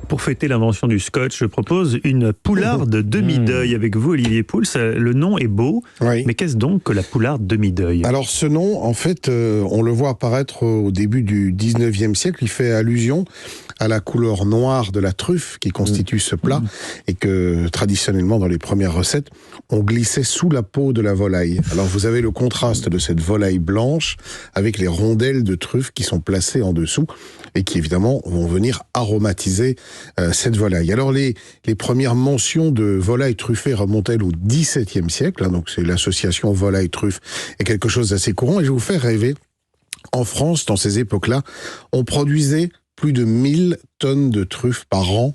Pour fêter l'invention du scotch, je propose une poularde demi-deuil avec vous, Olivier Pouls. Le nom est beau, oui. Mais qu'est-ce donc que la poularde demi-deuil ? Alors ce nom, en fait, on le voit apparaître au début du 19e siècle. Il fait allusion à la couleur noire de la truffe qui constitue ce plat et que traditionnellement dans les premières recettes, on glissait sous la peau de la volaille. Alors vous avez le contraste de cette volaille blanche avec les rondelles de truffe qui sont placées en dessous et qui évidemment vont venir aromatiser cette volaille. Alors les premières mentions de volaille truffée remontent au XVIIe siècle, hein, donc c'est l'association volaille-truffe est quelque chose d'assez courant et je vais vous faire rêver. En France, dans ces époques-là, on produisait plus de 1000 tonnes de truffes par an,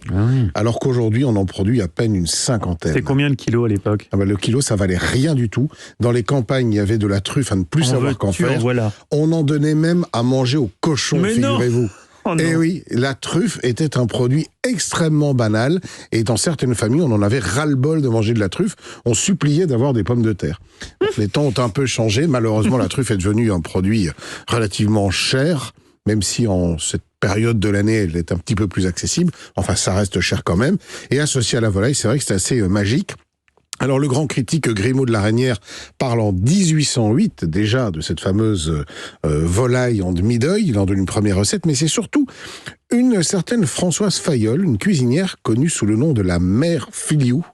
alors qu'aujourd'hui, on en produit à peine une cinquantaine. C'était combien le kilo à l'époque ? Le kilo, ça valait rien du tout. Dans les campagnes, il y avait de la truffe à ne plus savoir qu'en faire. Voilà. On en donnait même à manger aux cochons, figurez-vous. Oh et oui, la truffe était un produit extrêmement banal, et dans certaines familles, on en avait ras-le-bol de manger de la truffe. On suppliait d'avoir des pommes de terre. Donc, les temps ont un peu changé. Malheureusement, la truffe est devenue un produit relativement cher, même si en cette période de l'année, elle est un petit peu plus accessible. Enfin, ça reste cher quand même. Et associé à la volaille, c'est vrai que c'est assez magique. Alors, le grand critique Grimaud de la Reynière parle en 1808 déjà de cette fameuse volaille en demi-deuil. Il en donne une première recette, mais c'est surtout une certaine Françoise Fayolle, une cuisinière connue sous le nom de la mère Filiou,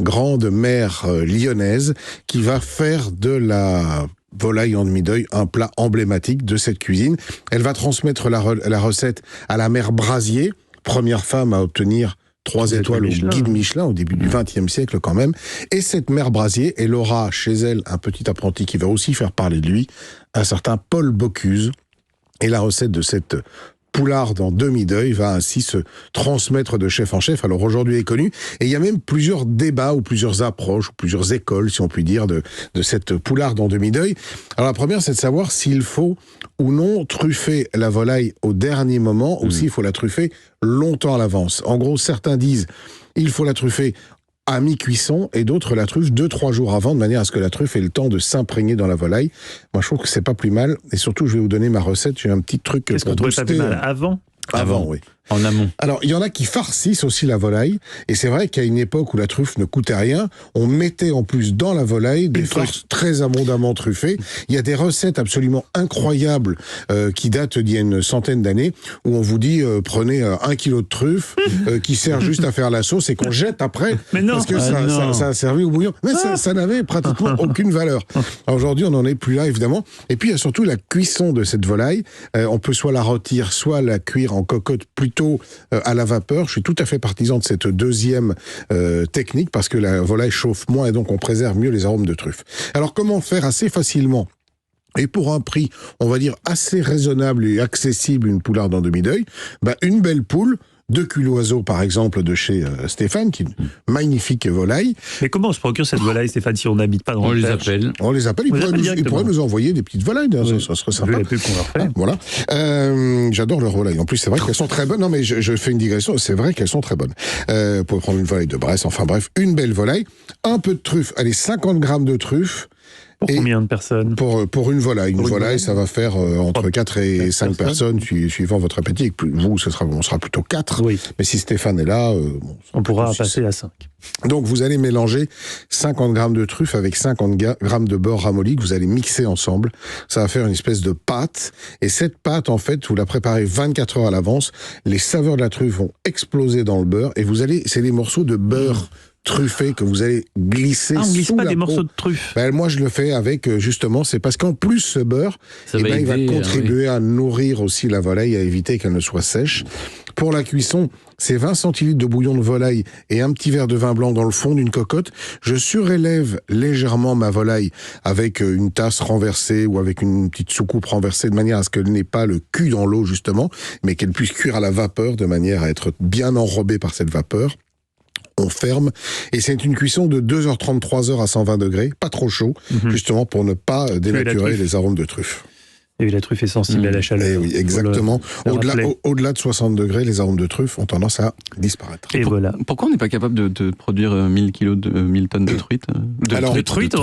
grande mère lyonnaise, qui va faire de la volaille en demi-deuil un plat emblématique de cette cuisine. Elle va transmettre la recette à la mère Brasier, première femme à obtenir 3 étoiles au guide Michelin au début du XXe siècle quand même. Et cette mère Brasier, elle aura chez elle un petit apprenti qui va aussi faire parler de lui, un certain Paul Bocuse. Et la recette de cette poularde en demi-deuil va ainsi se transmettre de chef en chef. Alors aujourd'hui elle est connue. Et il y a même plusieurs débats ou plusieurs approches ou plusieurs écoles, si on peut dire, de cette poularde en demi-deuil. Alors la première, c'est de savoir s'il faut ou non truffer la volaille au dernier moment ou s'il faut la truffer longtemps à l'avance. En gros, certains disent il faut la truffer à mi-cuisson et d'autres la truffent 2-3 jours avant de manière à ce que la truffe ait le temps de s'imprégner dans la volaille. Moi, je trouve que c'est pas plus mal et surtout, je vais vous donner ma recette. J'ai un petit truc Qu'est-ce qu'on trouvait pas plus mal avant, oui. En amont. Alors, il y en a qui farcissent aussi la volaille, et c'est vrai qu'à une époque où la truffe ne coûtait rien, on mettait en plus dans la volaille des farces très abondamment truffées. Il y a des recettes absolument incroyables qui datent d'il y a une centaine d'années, où on vous dit prenez 1 kilo de truffe qui sert juste à faire la sauce et qu'on jette après, parce que ça a servi au bouillon. Mais ça n'avait pratiquement aucune valeur. Alors, aujourd'hui, on n'en est plus là, évidemment. Et puis, il y a surtout la cuisson de cette volaille. On peut soit la rôtir, soit la cuire en cocotte plutôt à la vapeur. Je suis tout à fait partisan de cette deuxième technique parce que la volaille chauffe moins et donc on préserve mieux les arômes de truffe. Alors comment faire assez facilement et pour un prix, on va dire, assez raisonnable et accessible, une poularde en demi-deuil? Une belle poule, 2 culoiseaux par exemple de chez Stéphane, qui est une magnifique volaille. Mais comment on se procure cette volaille, Stéphane, si on n'habite pas dans on le les Perche ? appelle. On les appelle, ils pourraient nous envoyer des petites volailles, ça serait sympa. Vu la pub qu'on leur fait. Voilà. J'adore leurs volailles. En plus, c'est vrai qu'elles sont très bonnes. Non, mais je fais une digression. C'est vrai qu'elles sont très bonnes. Pour prendre une volaille de Bresse, enfin bref, une belle volaille. Un peu de truffe. Allez, 50 grammes de truffe. Pour combien de personnes ? Pour une volaille. Une volaille, ça va faire entre 4 et 5 personnes, suivant votre appétit. Et vous, on sera plutôt 4. Oui. Mais si Stéphane est là, on pourra passer à 5. Donc, vous allez mélanger 50 grammes de truffe avec 50 grammes de beurre ramolli que vous allez mixer ensemble. Ça va faire une espèce de pâte. Et cette pâte, en fait, vous la préparez 24 heures à l'avance. Les saveurs de la truffe vont exploser dans le beurre. Et c'est des morceaux de beurre truffé que vous allez glisser sous la peau. On glisse pas des morceaux de truffe. Moi, je le fais avec, justement, c'est parce qu'en plus, ce beurre, il va contribuer à nourrir aussi la volaille, à éviter qu'elle ne soit sèche. Pour la cuisson, c'est 20 centilitres de bouillon de volaille et un petit verre de vin blanc dans le fond d'une cocotte. Je surélève légèrement ma volaille avec une tasse renversée ou avec une petite soucoupe renversée de manière à ce qu'elle n'ait pas le cul dans l'eau, justement, mais qu'elle puisse cuire à la vapeur de manière à être bien enrobée par cette vapeur. On ferme, et c'est une cuisson de 2h30, 3h à 120 degrés, pas trop chaud, justement pour ne pas dénaturer les arômes de truffe. Et oui, la truffe est sensible à la chaleur. Et oui, exactement. Le rappeler. Au-delà de 60 degrés, les arômes de truffe ont tendance à disparaître. Et voilà. Pourquoi on n'est pas capable de produire 1000 tonnes de truites Alors, truites,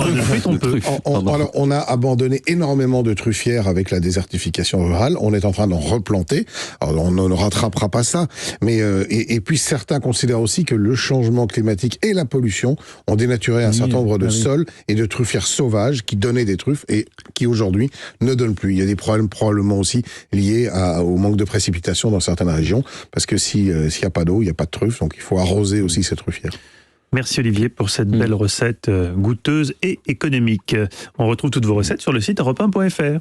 on peut. Alors, on a abandonné énormément de truffières avec la désertification rurale. On est en train d'en replanter. Alors, on ne rattrapera pas ça. Mais et puis certains considèrent aussi que le changement climatique et la pollution ont dénaturé un certain nombre de sols et de truffières sauvages qui donnaient des truffes et qui aujourd'hui ne donnent plus. Il y a des problèmes probablement aussi liés au manque de précipitations dans certaines régions, parce que s'il n'y a pas d'eau, il n'y a pas de truffes, donc il faut arroser aussi ces truffières. Merci Olivier pour cette belle recette goûteuse et économique. On retrouve toutes vos recettes sur le site europe1.fr.